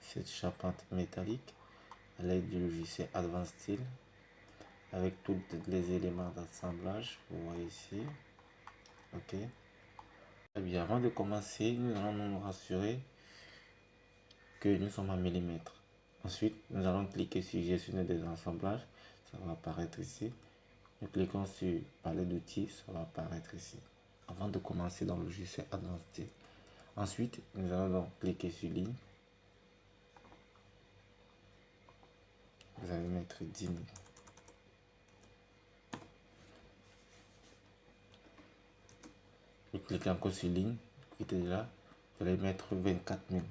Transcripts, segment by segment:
cette charpente métallique à l'aide du logiciel Advanced Steel avec tous les éléments d'assemblage. Vous voyez ici. Ok. Eh bien, avant de commencer, nous allons nous rassurer que nous sommes en millimètres. Ensuite, nous allons cliquer sur gestionner des assemblages. Ça va apparaître ici. Nous cliquons sur palette d'outils. Ça va apparaître ici. Avant de commencer dans le logiciel Advanced Steel. Ensuite, nous allons donc cliquer sur ligne. Vous allez mettre 10 000. Vous cliquez encore sur ligne. Cliquez là. Vous allez mettre 24 000.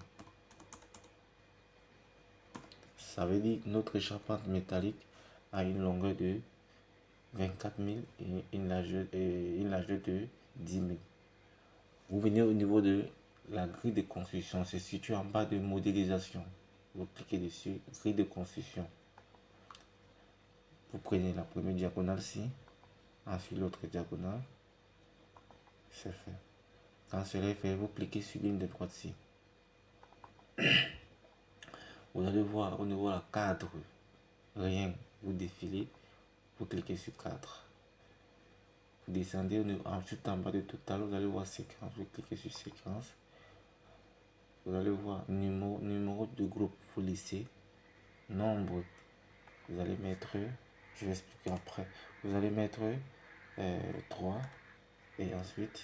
Ça veut dire que notre charpente métallique a une longueur de 24 000 et une largeur de 10 000. Vous venez au niveau de la grille de construction. C'est situé en bas de modélisation. Vous cliquez dessus, grille de construction. Vous prenez la première diagonale-ci, ensuite l'autre diagonale. C'est fait. Quand cela est fait, vous cliquez sur ligne de droite-ci. Vous allez voir au niveau de la cadre, rien, vous défilez, vous cliquez sur cadre. Vous descendez tout en bas de total, vous allez voir séquence, vous cliquez sur séquence. Vous allez voir numéro de groupe, vous laissez, nombre, vous allez mettre, je vais expliquer après, vous allez mettre 3 et ensuite,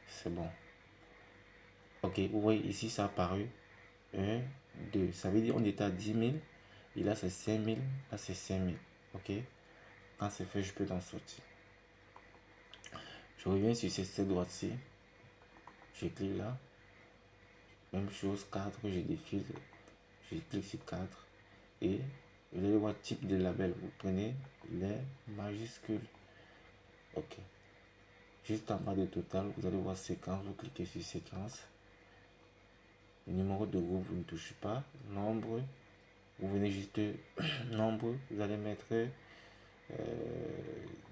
c'est bon. Ok, vous voyez ici, ça a apparu 1, 2, ça veut dire on était à 10 000, et là c'est 5 000, là c'est 5 000, ok. Quand c'est fait, je peux en sortir. Je reviens sur cette droite-ci, je clique là, même chose, cadre, je défile, je clique sur cadre, et vous allez voir type de label, vous prenez les majuscules, ok. Juste en bas de total, vous allez voir séquence, vous cliquez sur séquence, numéro de groupe, vous ne touchez pas, nombre, vous venez juste nombre, vous allez mettre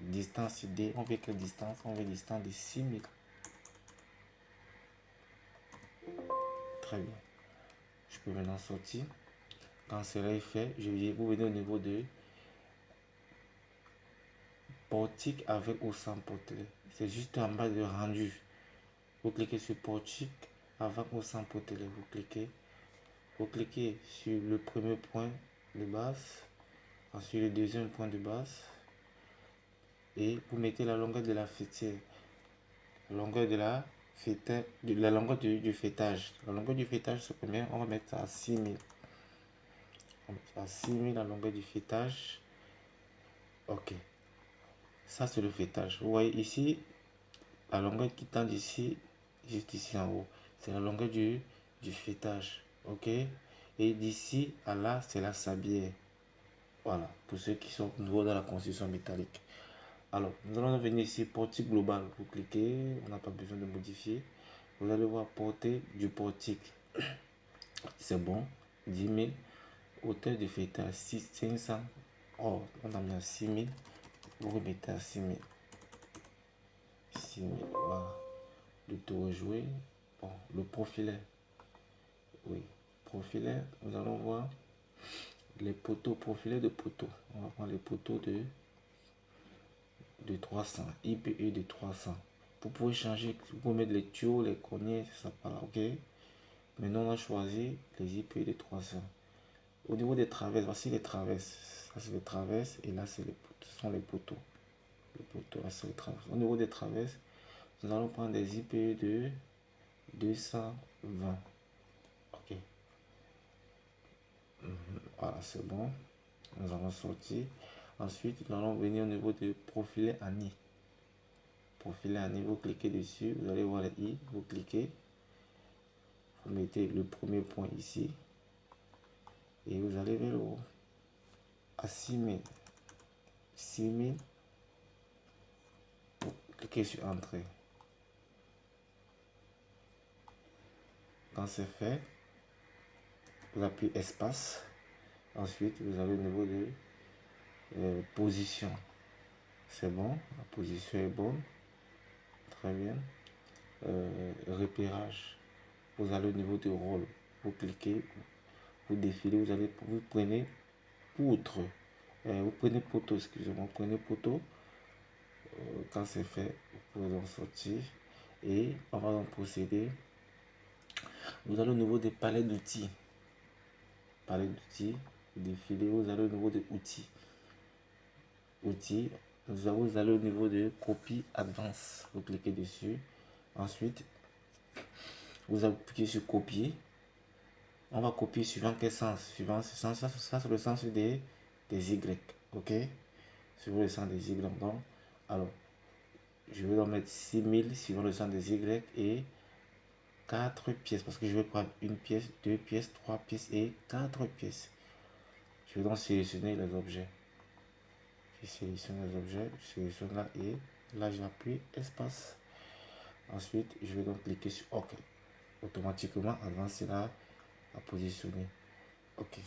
distance ID, on veut quelle distance? On veut distance de 6 000. Très bien. Je peux maintenant sortir. Quand cela est fait, vous venez au niveau de portique avec ou sans portelet. C'est juste en bas de rendu. Vous cliquez sur portique avec ou sans portelet. Vous cliquez sur le premier point de base, ensuite le deuxième point de base, et vous mettez la longueur de la fêtière. La longueur de la longueur du fêtage. La longueur du fêtage, c'est combien? On va mettre ça à 6 000. On va mettre à 6 000 la longueur du fêtage. Ok. Ça, c'est le fêtage. Vous voyez ici, la longueur qui tend d'ici, juste ici en haut, c'est la longueur du fêtage. Ok. Et d'ici à là, c'est la sablière. Voilà. Pour ceux qui sont nouveaux dans la construction métallique. Alors, nous allons venir ici, portique global. Vous cliquez, on n'a pas besoin de modifier. Vous allez voir portée du portique. C'est bon. 10 000. Hauteur de fêtage 500. Oh, on a mis à 6 000. Vous remettez à 6 000. 6 000. Voilà. Le tour est joué. Bon, le profilaire. Oui. Profilaire. Nous allons voir les poteaux. Profilaire de poteaux. On va prendre les poteaux de 300. IPE de 300. Vous pouvez changer. Vous pouvez mettre les tuyaux, les cognets. Ça part. Ok. Maintenant, on a choisi les IPE de 300. Au niveau des traverses, voici les traverses. Ça, c'est les traverses. Et là, ce sont les poteaux. Les poteaux, là, c'est les traverses. Au niveau des traverses, nous allons prendre des IPE de 220. Ok. Voilà, c'est bon. Nous allons sortir. Ensuite, nous allons venir au niveau de profiler en I. Profiler en I, vous cliquez dessus. Vous allez voir les I. Vous cliquez. Vous mettez le premier point ici. Et vous allez vers le haut. À 6 000. 6 000. Vous cliquez sur Entrée. Quand c'est fait, vous appuyez espace. Ensuite, vous avez au niveau de position. C'est bon. La position est bonne. Très bien. Repérage. Vous allez au niveau de rôle. Vous cliquez. Vous défilez, vous prenez poutre. Vous prenez poteau, excusez-moi, vous prenez poteau. Quand c'est fait, vous pouvez donc sortir. Et on va donc procéder. Vous allez au niveau des palettes d'outils. Palette d'outils, défilez, vous allez au niveau des outils. Outils, vous allez au niveau de copie advance. Vous cliquez dessus. Ensuite, vous appuyez sur copier. On va copier suivant quel sens? Suivant ce sens, ça c'est le sens des Y. Ok? Suivant le sens des Y. Donc, alors, je vais donc mettre 6000 suivant le sens des Y et 4 pièces. Parce que je vais prendre une pièce, 2 pièces, 3 pièces et 4 pièces. Je vais donc sélectionner les objets. Je sélectionne les objets, je sélectionne là et là j'appuie espace. Ensuite, je vais donc cliquer sur OK. Automatiquement, Advance là à positionner. OK.